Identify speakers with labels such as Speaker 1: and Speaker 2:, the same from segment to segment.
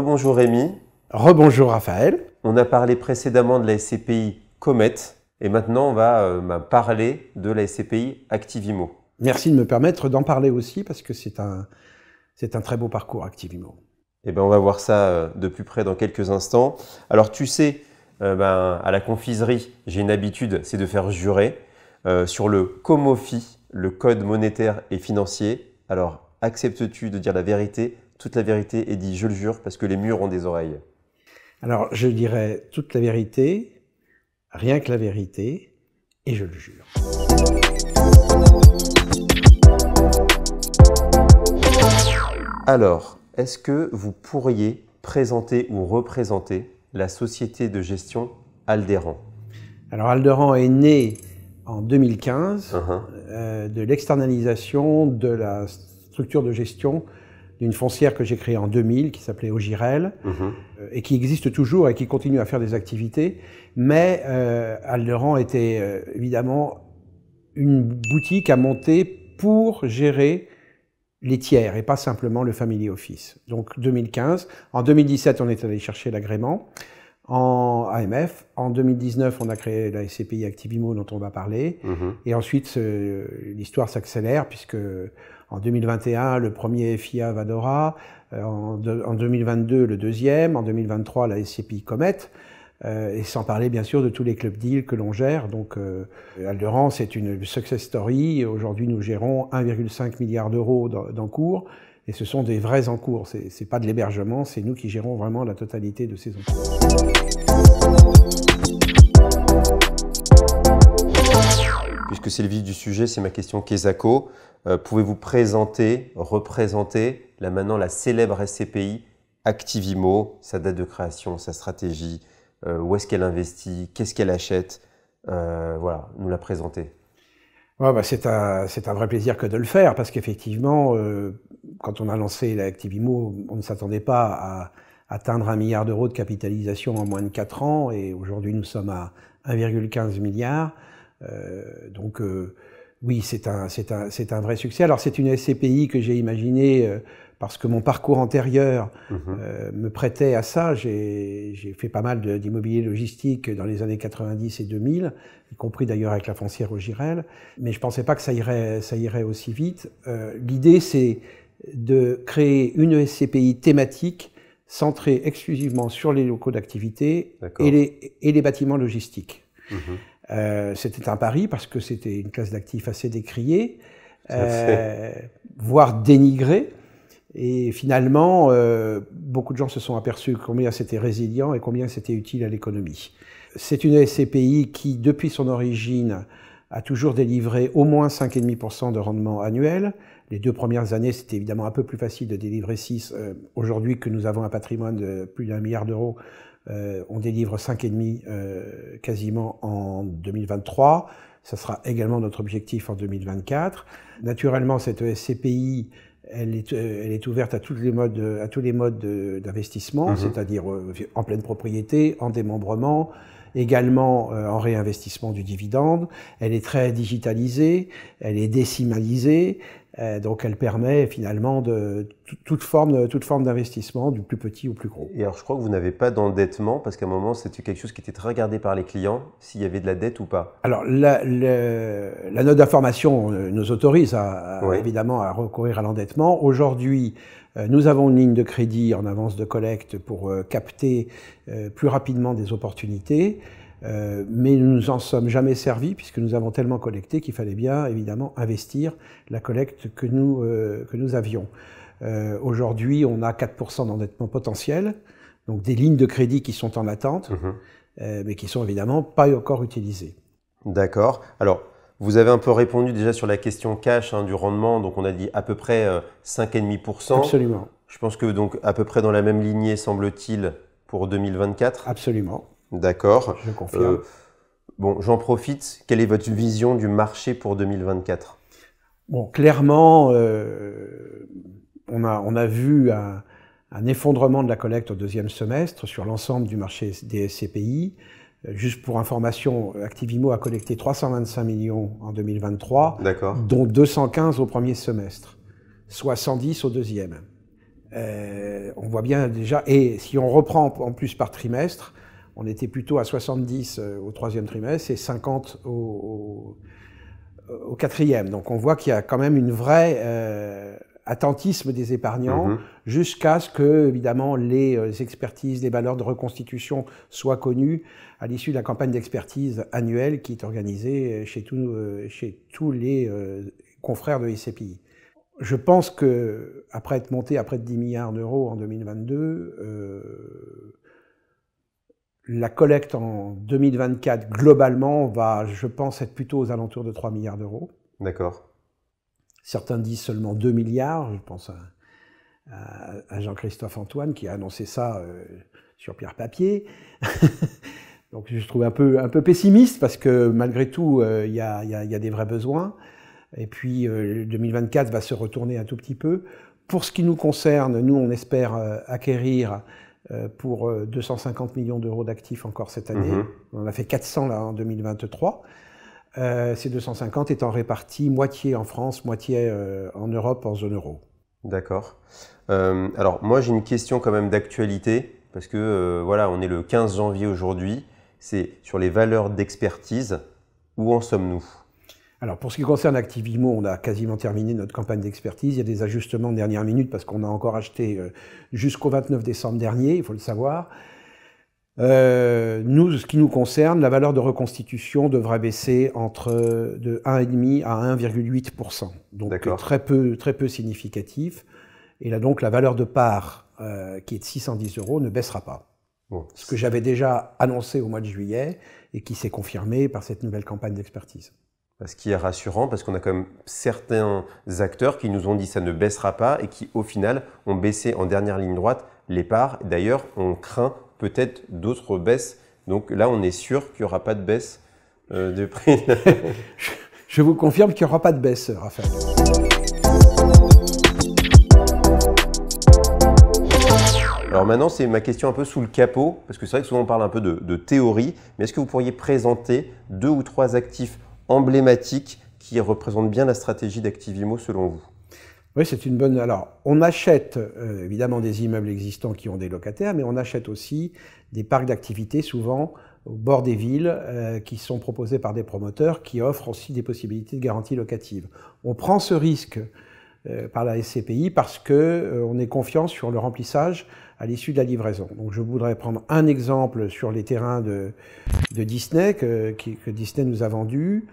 Speaker 1: Rebonjour Rémi.
Speaker 2: Rebonjour Raphaël.
Speaker 1: On a parlé précédemment de la SCPI Comet et maintenant on va parler de la SCPI Activimo.
Speaker 2: Merci de me permettre d'en parler aussi parce que c'est un très beau parcours Activimo.
Speaker 1: Eh bien, on va voir ça de plus près dans quelques instants. Alors tu sais, à la confiserie, j'ai une habitude, c'est de faire jurer sur le COMOFI, le Code monétaire et financier. Alors acceptes-tu de dire la vérité, toute la vérité et dis je le jure parce que les murs ont des oreilles?
Speaker 2: Alors je dirais toute la vérité, rien que la vérité, et je le jure.
Speaker 1: Alors, est-ce que vous pourriez présenter ou représenter la société de gestion Alderan?
Speaker 2: Alors Alderan est né en 2015 de l'externalisation de la structure de gestion d'une foncière que j'ai créée en 2000 qui s'appelait Ogirel et qui existe toujours et qui continue à faire des activités. Mais Alderan était évidemment une boutique à monter pour gérer les tiers et pas simplement le family office. Donc 2015. En 2017, on est allé chercher l'agrément en AMF. En 2019, on a créé la SCPI Activimo dont on va parler. Et ensuite, l'histoire s'accélère puisque en 2021, le premier FIA Vadora, en 2022, le deuxième, en 2023, la SCPI Comet, et sans parler bien sûr de tous les club deals que l'on gère. Donc Alderan, c'est une success story. Aujourd'hui, nous gérons 1,5 milliard d'euros d'encours. Et ce sont des vrais encours, c'est pas de l'hébergement, c'est nous qui gérons vraiment la totalité de ces encours.
Speaker 1: Puisque c'est le vif du sujet, c'est ma question Kesako. Pouvez-vous présenter, représenter maintenant la célèbre SCPI Activimo, sa date de création, sa stratégie, où est-ce qu'elle investit, qu'est-ce qu'elle achète, voilà, nous la présenter.
Speaker 2: Ouais, c'est un vrai plaisir que de le faire parce qu'effectivement, quand on a lancé l'Activimo, on ne s'attendait pas à atteindre 1 milliard d'euros de capitalisation en moins de 4 ans et aujourd'hui nous sommes à 1,15 milliard. Donc oui, c'est un vrai succès. Alors c'est une SCPI que j'ai imaginée parce que mon parcours antérieur me prêtait à ça. J'ai fait pas mal d'immobilier logistique dans les années 90 et 2000, y compris d'ailleurs avec la foncière Ogirel. Mais je pensais pas que ça irait aussi vite. L'idée, c'est de créer une SCPI thématique centrée exclusivement sur les locaux d'activité et les bâtiments logistiques. C'était un pari parce que c'était une classe d'actifs assez décriée, voire dénigrée. Et finalement, beaucoup de gens se sont aperçus combien c'était résilient et combien c'était utile à l'économie. C'est une SCPI qui, depuis son origine, a toujours délivré au moins 5,5% de rendement annuel. Les 2 premières années, c'était évidemment un peu plus facile de délivrer 6. Aujourd'hui que nous avons un patrimoine de plus d'1 milliard d'euros, on délivre 5,5 quasiment en 2023. Ça sera également notre objectif en 2024. Naturellement, cette SCPI, elle est ouverte à tous les modes d'investissement, c'est-à-dire en pleine propriété, en démembrement, également en réinvestissement du dividende. Elle est très digitalisée, elle est décimalisée, donc elle permet finalement toute forme d'investissement, du plus petit au plus gros.
Speaker 1: Et alors je crois que vous n'avez pas d'endettement parce qu'à un moment c'était quelque chose qui était très regardé par les clients, s'il y avait de la dette ou pas.
Speaker 2: Alors la note d'information nous autorise évidemment à recourir à l'endettement. Aujourd'hui, nous avons une ligne de crédit en avance de collecte pour capter plus rapidement des opportunités, mais nous ne nous en sommes jamais servis puisque nous avons tellement collecté qu'il fallait bien évidemment investir la collecte que nous avions. Aujourd'hui, on a 4% d'endettement potentiel, donc des lignes de crédit qui sont en attente, mais qui sont évidemment pas encore utilisées.
Speaker 1: D'accord. Alors, vous avez un peu répondu déjà sur la question cash du rendement, donc on a dit à peu près 5,5%.
Speaker 2: Absolument.
Speaker 1: Je pense que donc à peu près dans la même lignée, semble-t-il, pour 2024.
Speaker 2: Absolument.
Speaker 1: D'accord.
Speaker 2: Je confirme.
Speaker 1: Bon, j'en profite. Quelle est votre vision du marché pour 2024 ?
Speaker 2: Bon, clairement, on a vu un effondrement de la collecte au 2e semestre sur l'ensemble du marché des SCPI. Juste pour information, Activimo a collecté 325 millions en 2023, dont 215 au 1er semestre, soit 110 au 2e. On voit bien déjà, et si on reprend en plus par trimestre, on était plutôt à 70 au troisième trimestre et 50 au quatrième. Donc on voit qu'il y a quand même une vraie attentisme des épargnants jusqu'à ce que, évidemment, les expertises, les valeurs de reconstitution soient connues à l'issue de la campagne d'expertise annuelle qui est organisée chez tous les confrères de SCPI. Je pense que, après être monté à près de 10 milliards d'euros en 2022, la collecte en 2024, globalement, va, je pense, être plutôt aux alentours de 3 milliards d'euros.
Speaker 1: D'accord.
Speaker 2: Certains disent seulement 2 milliards. Je pense à Jean-Christophe Antoine qui a annoncé ça sur pierre papier. Donc je trouve un peu pessimiste parce que malgré tout, il y a des vrais besoins. Et puis 2024 va se retourner un tout petit peu. Pour ce qui nous concerne, nous on espère acquérir pour 250 millions d'euros d'actifs encore cette année. On en a fait 400 là en 2023. Ces 250 étant répartis moitié en France, moitié en Europe, en zone euro.
Speaker 1: D'accord. Alors moi j'ai une question quand même d'actualité parce que voilà, on est le 15 janvier aujourd'hui. C'est sur les valeurs d'expertise. Où en sommes-nous ?
Speaker 2: Alors, pour ce qui concerne Activimo, on a quasiment terminé notre campagne d'expertise. Il y a des ajustements de dernière minute parce qu'on a encore acheté jusqu'au 29 décembre dernier, il faut le savoir. Nous, ce qui nous concerne, la valeur de reconstitution devrait baisser de 1,5 à 1,8%. Donc, très peu significatif. Et là, donc, la valeur de part, qui est de 610 €, ne baissera pas. Bon. Ce que j'avais déjà annoncé au mois de juillet et qui s'est confirmé par cette nouvelle campagne d'expertise.
Speaker 1: Ce qui est rassurant parce qu'on a quand même certains acteurs qui nous ont dit que ça ne baissera pas et qui au final ont baissé en dernière ligne droite les parts. D'ailleurs, on craint peut-être d'autres baisses. Donc là, on est sûr qu'il n'y aura pas de baisse de prix.
Speaker 2: Je vous confirme qu'il n'y aura pas de baisse, Raphaël.
Speaker 1: Alors maintenant, c'est ma question un peu sous le capot, parce que c'est vrai que souvent on parle un peu de théorie, mais est-ce que vous pourriez présenter 2 ou 3 actifs emblématiques qui représentent bien la stratégie d'Activimo selon vous?
Speaker 2: Oui, c'est une bonne... Alors, on achète évidemment des immeubles existants qui ont des locataires, mais on achète aussi des parcs d'activités, souvent au bord des villes, qui sont proposés par des promoteurs, qui offrent aussi des possibilités de garantie locative. On prend ce risque par la SCPI parce qu'on est confiant sur le remplissage à l'issue de la livraison. Donc je voudrais prendre un exemple sur les terrains de Disney que Disney nous a vendus,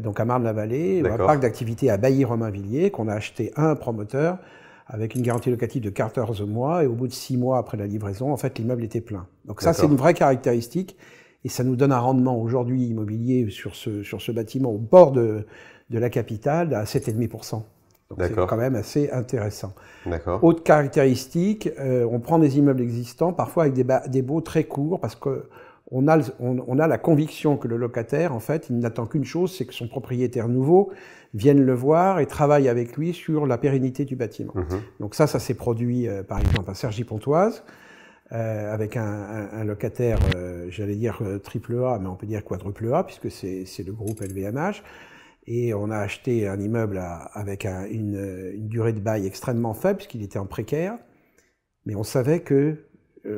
Speaker 2: donc à Marne-la-Vallée, un parc d'activité à Bailly-Romainvilliers qu'on a acheté à un promoteur avec une garantie locative de 14 mois et au bout de 6 mois après la livraison, en fait, l'immeuble était plein. Donc ça, c'est une vraie caractéristique et ça nous donne un rendement aujourd'hui immobilier sur ce bâtiment au bord de la capitale à 7,5%. Donc c'est quand même assez intéressant. Autre caractéristique, on prend des immeubles existants, parfois avec des baux très courts, parce qu'on a la conviction que le locataire, en fait, il n'attend qu'une chose, c'est que son propriétaire nouveau vienne le voir et travaille avec lui sur la pérennité du bâtiment. Donc ça s'est produit, par exemple, à Cergy-Pontoise, avec un locataire, j'allais dire triple A, mais on peut dire quadruple A, puisque c'est le groupe LVMH. Et on a acheté un immeuble avec une durée de bail extrêmement faible, puisqu'il était en précaire. Mais on savait que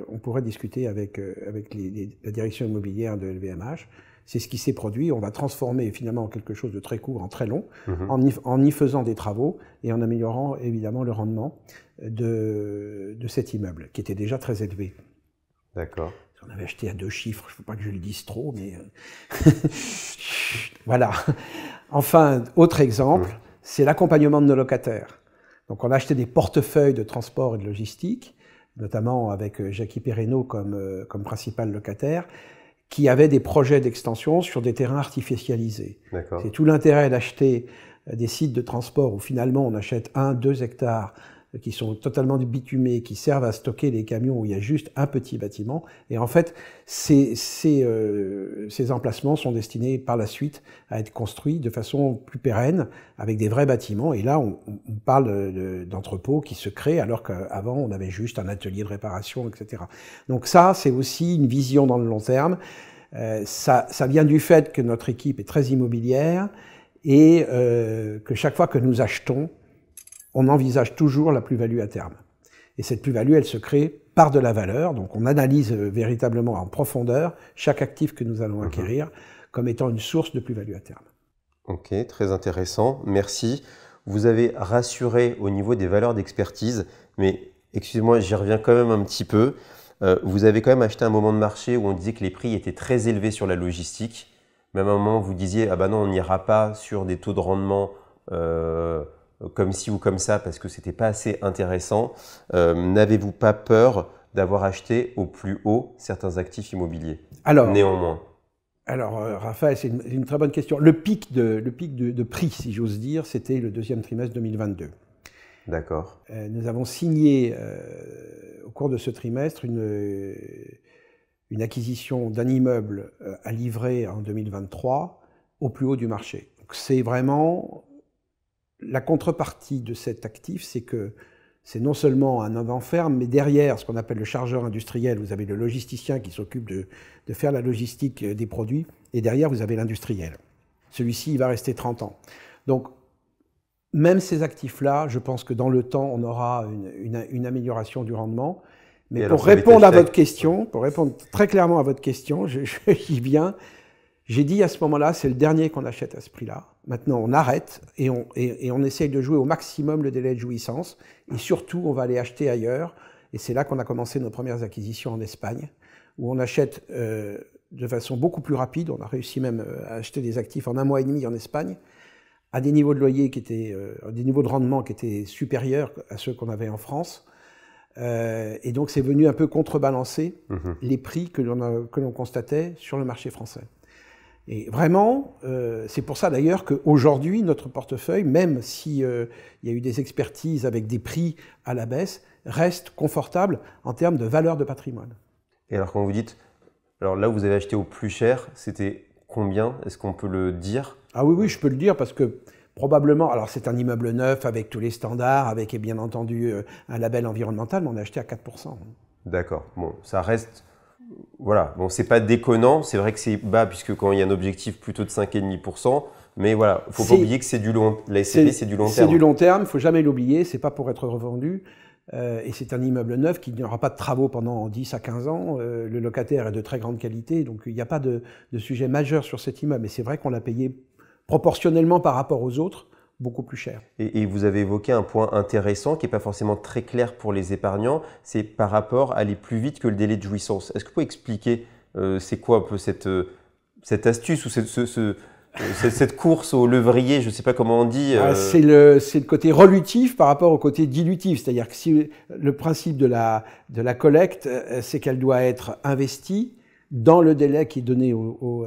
Speaker 2: on pourrait discuter avec la direction immobilière de LVMH. C'est ce qui s'est produit. On va transformer finalement quelque chose de très court en très long, en y faisant des travaux et en améliorant évidemment le rendement de cet immeuble, qui était déjà très élevé.
Speaker 1: D'accord.
Speaker 2: On avait acheté à 2 chiffres, je ne veux pas que je le dise trop, mais... Voilà. Enfin, autre exemple, c'est l'accompagnement de nos locataires. Donc on a acheté des portefeuilles de transport et de logistique, notamment avec Jackie Perreno comme principal locataire, qui avait des projets d'extension sur des terrains artificialisés. C'est tout l'intérêt d'acheter des sites de transport où finalement on achète 1-2 hectares qui sont totalement bitumés, qui servent à stocker les camions où il y a juste un petit bâtiment. Et en fait, ces emplacements sont destinés par la suite à être construits de façon plus pérenne, avec des vrais bâtiments. Et là, on parle d'entrepôts qui se créent, alors qu'avant, on avait juste un atelier de réparation, etc. Donc ça, c'est aussi une vision dans le long terme. Ça vient du fait que notre équipe est très immobilière et que chaque fois que nous achetons, on envisage toujours la plus-value à terme. Et cette plus-value, elle se crée par de la valeur. Donc on analyse véritablement en profondeur chaque actif que nous allons acquérir comme étant une source de plus-value à terme.
Speaker 1: Ok, très intéressant, merci. Vous avez rassuré au niveau des valeurs d'expertise, mais excusez-moi, j'y reviens quand même un petit peu. Vous avez quand même acheté un moment de marché où on disait que les prix étaient très élevés sur la logistique. Même à un moment, vous disiez, ah ben non, on n'ira pas sur des taux de rendement comme ci ou comme ça parce que c'était pas assez intéressant. N'avez-vous pas peur d'avoir acheté au plus haut certains actifs immobiliers? Néanmoins.
Speaker 2: Alors, Raphaël, c'est une très bonne question. Le pic de prix, si j'ose dire, c'était le deuxième trimestre 2022.
Speaker 1: D'accord.
Speaker 2: Nous avons signé au cours de ce trimestre une acquisition d'un immeuble à livrer en 2023 au plus haut du marché. C'est vraiment la contrepartie de cet actif, c'est que c'est non seulement un avant ferme, mais derrière ce qu'on appelle le chargeur industriel, vous avez le logisticien qui s'occupe de faire la logistique des produits, et derrière vous avez l'industriel. Celui-ci, il va rester 30 ans. Donc, même ces actifs-là, je pense que dans le temps, on aura une amélioration du rendement. Mais pour répondre à votre question, pour répondre très clairement à votre question, je dis bien, j'ai dit à ce moment-là, c'est le dernier qu'on achète à ce prix-là. Maintenant, on arrête et on essaye de jouer au maximum le délai de jouissance. Et surtout, on va aller acheter ailleurs. Et c'est là qu'on a commencé nos premières acquisitions en Espagne, où on achète de façon beaucoup plus rapide. On a réussi même à acheter des actifs en 1 mois et demi en Espagne, à des niveaux de loyer qui étaient, des niveaux de rendement qui étaient supérieurs à ceux qu'on avait en France. Et donc, c'est venu un peu contrebalancer les prix que l'on constatait sur le marché français. Et vraiment, c'est pour ça d'ailleurs qu'aujourd'hui, notre portefeuille, même s'il y a eu des expertises avec des prix à la baisse, reste confortable en termes de valeur de patrimoine.
Speaker 1: Et alors quand vous dites, alors là où vous avez acheté au plus cher, c'était combien? Est-ce qu'on peut le dire?
Speaker 2: Ah oui, je peux le dire parce que probablement, alors c'est un immeuble neuf avec tous les standards, avec et bien entendu un label environnemental, mais on a acheté à 4%.
Speaker 1: D'accord, bon, ça reste... Voilà, bon, c'est pas déconnant, c'est vrai que c'est bas puisque quand il y a un objectif plutôt de 5,5%, mais voilà, il ne faut pas oublier que c'est du long, la SCPI c'est du long terme.
Speaker 2: C'est du long terme, il ne faut jamais l'oublier, c'est pas pour être revendu, et c'est un immeuble neuf qui n'aura pas de travaux pendant 10 à 15 ans, le locataire est de très grande qualité, donc il n'y a pas de sujet majeur sur cet immeuble, mais c'est vrai qu'on l'a payé proportionnellement par rapport aux autres, beaucoup plus cher.
Speaker 1: Et vous avez évoqué un point intéressant qui n'est pas forcément très clair pour les épargnants, c'est par rapport à aller plus vite que le délai de jouissance. Est-ce que vous pouvez expliquer c'est quoi un peu cette astuce ou cette course au levrier, je ne sais pas comment on dit
Speaker 2: C'est le côté relutif par rapport au côté dilutif. C'est-à-dire que si le principe de la collecte, c'est qu'elle doit être investie dans le délai qui est donné aux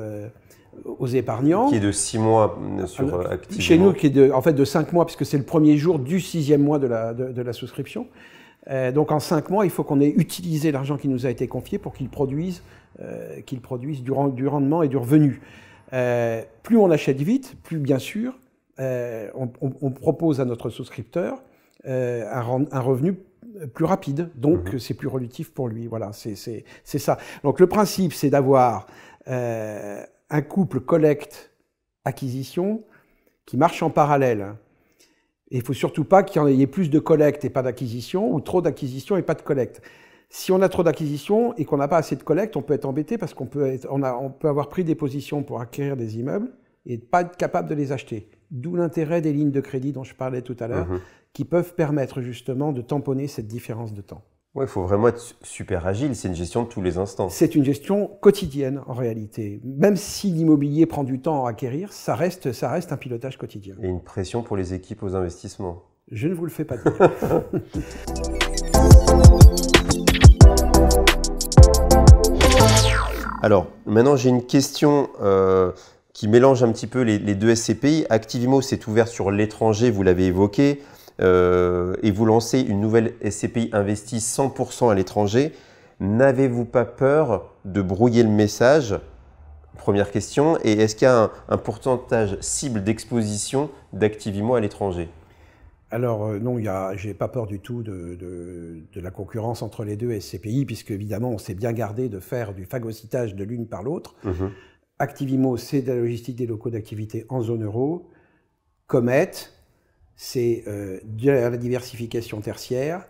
Speaker 2: épargnants.
Speaker 1: Qui est de 6 mois sur Activimo.
Speaker 2: Chez nous, qui est en fait de 5 mois, puisque c'est le premier jour du 6e mois de la souscription. Donc en 5 mois, il faut qu'on ait utilisé l'argent qui nous a été confié pour qu'il produise du rendement et du revenu. Plus on achète vite, plus bien sûr, on propose à notre souscripteur un revenu plus rapide, donc c'est plus relutif pour lui. Voilà, c'est ça. Donc le principe, c'est d'avoir un couple collecte-acquisition qui marche en parallèle. Et il ne faut surtout pas qu'il y ait plus de collecte et pas d'acquisition, ou trop d'acquisition et pas de collecte. Si on a trop d'acquisition et qu'on n'a pas assez de collecte, on peut être embêté parce qu'on peut avoir pris des positions pour acquérir des immeubles et pas être capable de les acheter. D'où l'intérêt des lignes de crédit dont je parlais tout à l'heure, qui peuvent permettre justement de tamponner cette différence de temps.
Speaker 1: Ouais, il faut vraiment être super agile, c'est une gestion de tous les instants.
Speaker 2: C'est une gestion quotidienne en réalité. Même si l'immobilier prend du temps à acquérir, ça reste un pilotage quotidien.
Speaker 1: Et une pression pour les équipes aux investissements.
Speaker 2: Je ne vous le fais pas dire.
Speaker 1: Alors, maintenant j'ai une question qui mélange un petit peu les deux SCPI. Activimo s'est ouvert sur l'étranger, vous l'avez évoqué. Et vous lancez une nouvelle SCPI investie 100% à l'étranger. N'avez-vous pas peur de brouiller le message? Première question. Et est-ce qu'il y a un pourcentage cible d'exposition d'Activimo à l'étranger?
Speaker 2: Alors non, j'ai pas peur du tout de la concurrence entre les deux SCPI, puisque évidemment on s'est bien gardé de faire du phagocytage de l'une par l'autre. Activimo, c'est de la logistique des locaux d'activité en zone euro. Comet, c'est de la diversification tertiaire.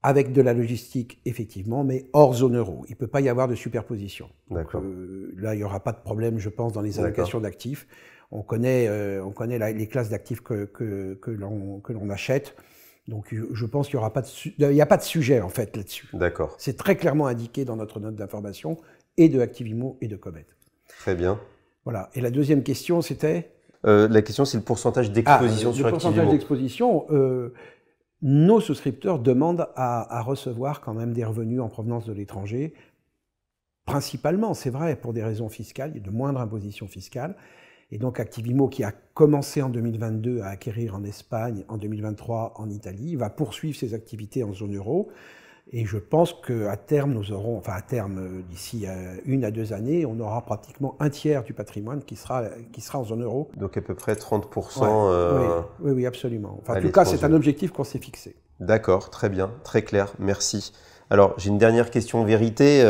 Speaker 2: avec de la logistique, effectivement, mais hors zone euro. Il ne peut pas y avoir de superposition.
Speaker 1: D'accord.
Speaker 2: Là, il n'y aura pas de problème, je pense, dans les allocations d'actifs. On connaît les classes d'actifs que l'on achète. Donc, je pense qu'il n'y a pas de sujet, en fait, là-dessus.
Speaker 1: D'accord.
Speaker 2: C'est très clairement indiqué dans notre note d'information, et de Activimo et de Comet.
Speaker 1: Très bien.
Speaker 2: Voilà. Et la deuxième question, c'était
Speaker 1: la question, c'est le pourcentage d'exposition sur Activimo.
Speaker 2: Le pourcentage d'exposition, nos souscripteurs demandent à recevoir quand même des revenus en provenance de l'étranger, principalement, c'est vrai, pour des raisons fiscales, il y a de moindres impositions fiscales. Et donc Activimo, qui a commencé en 2022 à acquérir en Espagne, en 2023 en Italie, va poursuivre ses activités en zone euro. Et je pense qu'à terme, nous aurons, enfin à terme, d'ici 1 à 2 années, on aura pratiquement un tiers du patrimoine qui sera en zone euro.
Speaker 1: Donc à peu près 30%.
Speaker 2: Oui, absolument. Enfin, en tout cas, c'est un objectif qu'on s'est fixé.
Speaker 1: D'accord, très bien, très clair, merci. Alors, j'ai une dernière question vérité.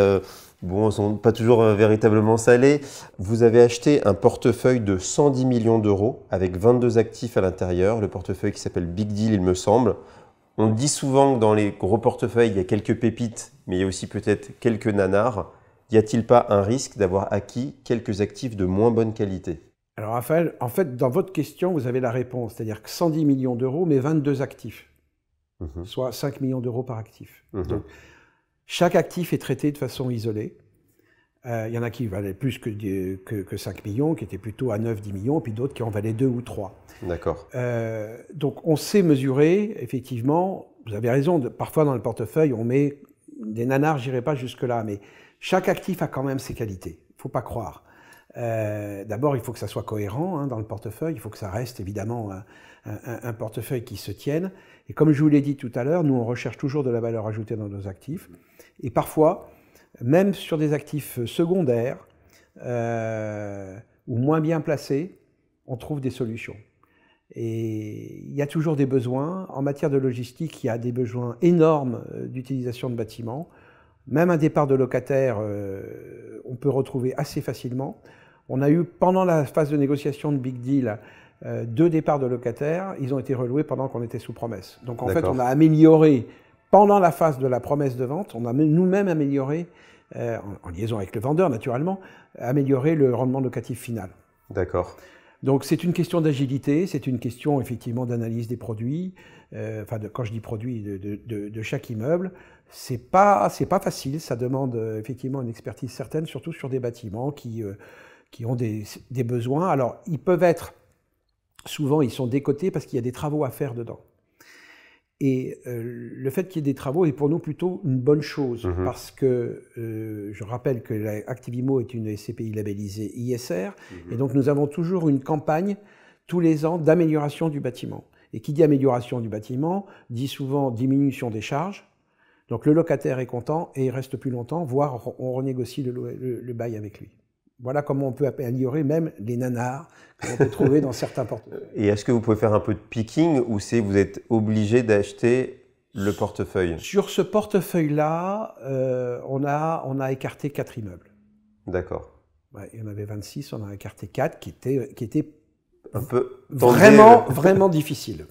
Speaker 1: Bon, elles ne sont pas toujours véritablement salées. Vous avez acheté un portefeuille de 110 millions d'euros avec 22 actifs à l'intérieur. Le portefeuille qui s'appelle Big Deal, il me semble. On dit souvent que dans les gros portefeuilles, il y a quelques pépites, mais il y a aussi peut-être quelques nanars. Y a-t-il pas un risque d'avoir acquis quelques actifs de moins bonne qualité?
Speaker 2: Alors Raphaël, en fait, dans votre question, vous avez la réponse. C'est-à-dire que 110 millions d'euros, mais 22 actifs. Soit 5 millions d'euros par actif. Donc, chaque actif est traité de façon isolée. Il y en a qui valaient plus que 5 millions, qui étaient plutôt à 9-10 millions, puis d'autres qui en valaient 2 ou 3.
Speaker 1: D'accord.
Speaker 2: Donc on sait mesurer, effectivement, vous avez raison, parfois dans le portefeuille, on met des nanars, j'irai pas jusque-là, mais chaque actif a quand même ses qualités, il ne faut pas croire. D'abord, il faut que ça soit cohérent dans le portefeuille, il faut que ça reste évidemment un portefeuille qui se tienne. Et comme je vous l'ai dit tout à l'heure, nous on recherche toujours de la valeur ajoutée dans nos actifs. Et parfois, même sur des actifs secondaires ou moins bien placés, on trouve des solutions. Et il y a toujours des besoins. En matière de logistique, il y a des besoins énormes d'utilisation de bâtiments. Même un départ de locataire, on peut retrouver assez facilement. On a eu, pendant la phase de négociation de Big Deal, 2 départs de locataires. Ils ont été reloués pendant qu'on était sous promesse. Donc en fait, on a amélioré, pendant la phase de la promesse de vente, on a nous-mêmes amélioré, en liaison avec le vendeur naturellement, amélioré le rendement locatif final.
Speaker 1: D'accord.
Speaker 2: Donc c'est une question d'agilité, c'est une question effectivement d'analyse des produits, quand je dis produits, de chaque immeuble. C'est pas facile, ça demande effectivement une expertise certaine, surtout sur des bâtiments qui ont des besoins. Alors ils peuvent être, souvent ils sont décotés parce qu'il y a des travaux à faire dedans. Et le fait qu'il y ait des travaux est pour nous plutôt une bonne chose, parce que je rappelle que Activimo est une SCPI labellisée ISR, et donc nous avons toujours une campagne tous les ans d'amélioration du bâtiment. Et qui dit amélioration du bâtiment dit souvent diminution des charges. Donc le locataire est content et il reste plus longtemps, voire on renégocie le bail avec lui. Voilà comment on peut améliorer même les nanars qu'on peut trouver dans certains portefeuilles.
Speaker 1: Et est-ce que vous pouvez faire un peu de picking ou vous êtes obligé d'acheter le portefeuille?
Speaker 2: Sur ce portefeuille-là, on a écarté 4 immeubles.
Speaker 1: D'accord.
Speaker 2: Ouais, il y en avait 26, on a écarté 4 qui étaient
Speaker 1: un peu
Speaker 2: vraiment difficiles.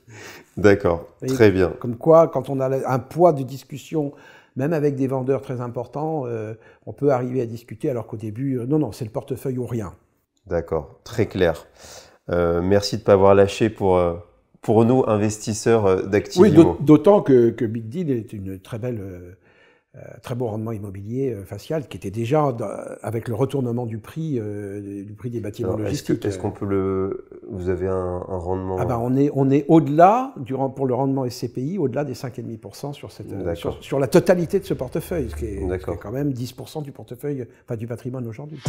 Speaker 1: D'accord, très bien.
Speaker 2: Comme quoi, quand on a un poids de discussion, même avec des vendeurs très importants, on peut arriver à discuter alors qu'au début, non, c'est le portefeuille ou rien.
Speaker 1: D'accord, très clair. Merci de ne pas avoir lâché pour nous, investisseurs d'Activimo.
Speaker 2: Oui, d'autant que Big Deal est une très beau rendement immobilier facial qui était déjà, avec le retournement du prix des bâtiments logistiques.
Speaker 1: Est-ce qu'on peut vous avez un rendement?
Speaker 2: On est au-delà, pour le rendement SCPI, au-delà des 5,5% sur la totalité de ce portefeuille, ce qui est quand même 10% du portefeuille, enfin du patrimoine aujourd'hui.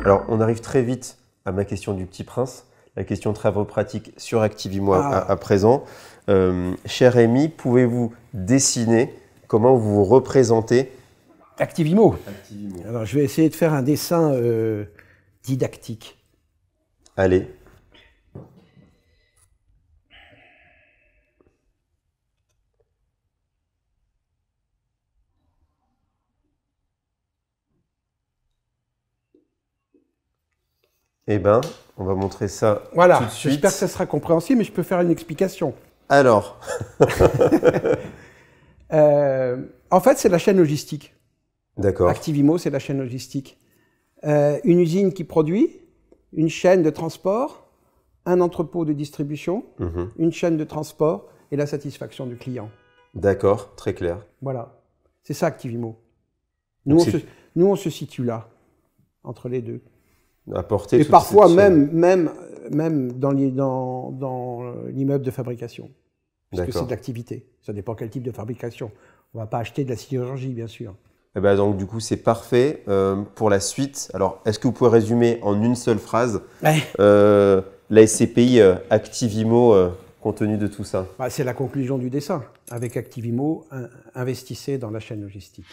Speaker 1: Alors, on arrive très vite à ma question du Petit Prince. La question travaux pratiques sur Activimo à présent. Cher Rémi, pouvez-vous dessiner comment vous vous représentez
Speaker 2: Activimo. Alors, je vais essayer de faire un dessin didactique.
Speaker 1: Allez. Eh bien, on va montrer ça
Speaker 2: voilà,
Speaker 1: tout de suite.
Speaker 2: J'espère que ça sera compréhensible, mais je peux faire une explication.
Speaker 1: Alors
Speaker 2: en fait, c'est la chaîne logistique.
Speaker 1: D'accord.
Speaker 2: Activimo, c'est la chaîne logistique. Une usine qui produit, une chaîne de transport, un entrepôt de distribution, une chaîne de transport et la satisfaction du client.
Speaker 1: D'accord, très clair.
Speaker 2: Voilà, c'est ça Activimo. Nous, on se situe là, entre les deux.
Speaker 1: Apporter
Speaker 2: et parfois même dans l'immeuble de fabrication. Parce que c'est de l'activité. Ça dépend quel type de fabrication. On ne va pas acheter de la sidérurgie, bien sûr.
Speaker 1: Eh ben donc du coup, c'est parfait pour la suite. Alors, est-ce que vous pouvez résumer en une seule phrase la SCPI Activimo compte tenu de tout ça?
Speaker 2: C'est la conclusion du dessin. Avec Activimo, investissez dans la chaîne logistique.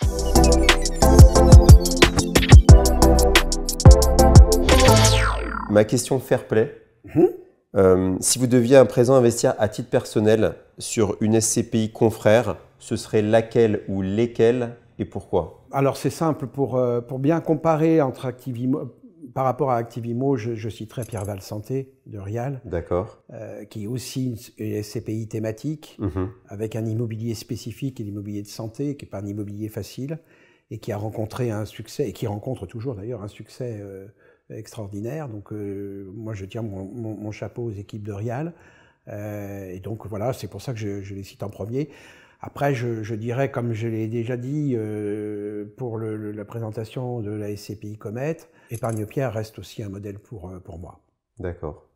Speaker 1: Ma question fair play. Si vous deviez à présent investir à titre personnel sur une SCPI confrère, ce serait laquelle ou lesquelles et pourquoi? Alors
Speaker 2: c'est simple, pour bien comparer entre Activimo, par rapport à Activimo, je citerai Pierreval Santé de Rial, qui est aussi une SCPI thématique, avec un immobilier spécifique et l'immobilier de santé, qui n'est pas un immobilier facile, et qui a rencontré un succès, et qui rencontre toujours d'ailleurs un succès extraordinaire. Donc moi je tiens mon chapeau aux équipes de Rial, et donc voilà, c'est pour ça que je les cite en premier. Après, je dirais, comme je l'ai déjà dit pour la présentation de la SCPI Comet, Épargne Pierre reste aussi un modèle pour moi.
Speaker 1: D'accord.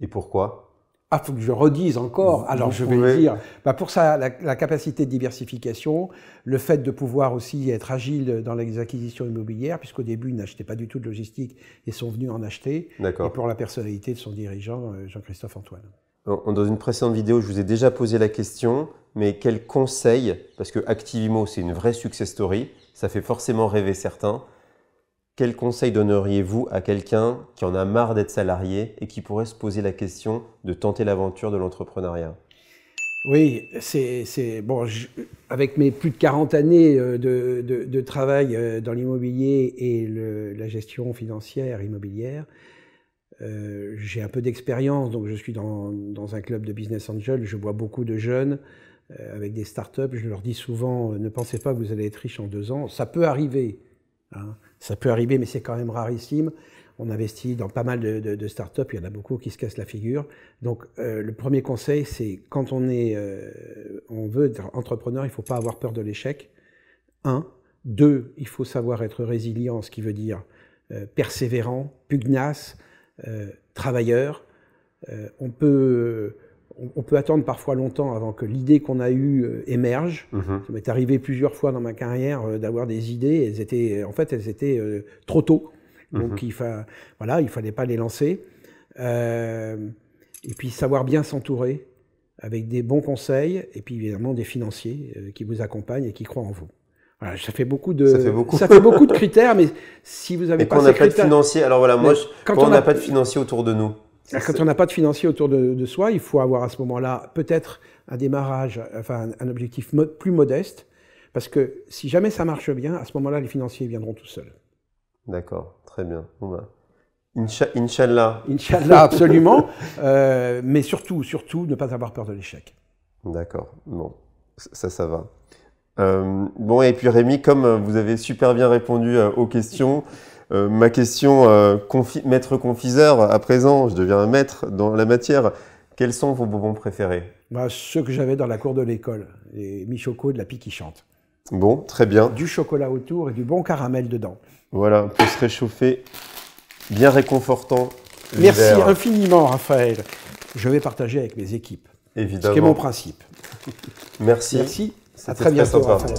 Speaker 1: Et pourquoi?
Speaker 2: Ah, il faut que je redise encore. Alors, je vais le dire. Pour ça, la capacité de diversification, le fait de pouvoir aussi être agile dans les acquisitions immobilières, puisqu'au début, ils n'achetaient pas du tout de logistique et sont venus en acheter. Et pour la personnalité de son dirigeant, Jean-Christophe Antoine.
Speaker 1: Dans une précédente vidéo, je vous ai déjà posé la question, mais quel conseil, parce que Activimo, c'est une vraie success story, ça fait forcément rêver certains, quel conseil donneriez-vous à quelqu'un qui en a marre d'être salarié et qui pourrait se poser la question de tenter l'aventure de l'entrepreneuriat?
Speaker 2: Oui, bon, avec mes plus de 40 années de travail dans l'immobilier et la gestion financière immobilière, j'ai un peu d'expérience, donc je suis dans un club de business angel, je vois beaucoup de jeunes avec des startups, je leur dis souvent, ne pensez pas que vous allez être riche en 2 ans, ça peut arriver, hein, ça peut arriver, mais c'est quand même rarissime. On investit dans pas mal de startups, il y en a beaucoup qui se cassent la figure. Donc le premier conseil, c'est quand on veut être entrepreneur, il ne faut pas avoir peur de l'échec. 1. 2, il faut savoir être résilient, ce qui veut dire persévérant, pugnace, travailleur. On peut attendre parfois longtemps avant que l'idée qu'on a eue émerge. Ça m'est arrivé plusieurs fois dans ma carrière d'avoir des idées, elles étaient trop tôt. Donc il fallait pas les lancer. Et puis savoir bien s'entourer avec des bons conseils et puis évidemment des financiers qui vous accompagnent et qui croient en vous. Voilà, ça fait beaucoup de critères, mais si vous avez pas ces critères...
Speaker 1: pas de financier, alors voilà, moi, quand on n'a pas de financier autour de nous.
Speaker 2: Quand on n'a pas de financier autour de soi, il faut avoir à ce moment-là peut-être un démarrage, enfin un objectif plus modeste, parce que si jamais ça marche bien, à ce moment-là, les financiers viendront tout seuls.
Speaker 1: D'accord, très bien. Inch'Allah.
Speaker 2: Inch'Allah, absolument. Mais surtout, ne pas avoir peur de l'échec.
Speaker 1: D'accord, bon, ça va. Bon, et puis Rémi, comme vous avez super bien répondu aux questions, ma question, maître confiseur, à présent, je deviens un maître dans la matière. Quels sont vos bonbons préférés?
Speaker 2: Ceux que j'avais dans la cour de l'école, les mi-choco de la pie qui chante.
Speaker 1: Bon, très bien.
Speaker 2: Du chocolat autour et du bon caramel dedans.
Speaker 1: Voilà, pour se réchauffer, bien réconfortant.
Speaker 2: Merci infiniment, Raphaël. Je vais partager avec mes équipes.
Speaker 1: Évidemment.
Speaker 2: Ce qui est mon principe.
Speaker 1: Merci.
Speaker 2: Merci. À très bientôt, Raphaël.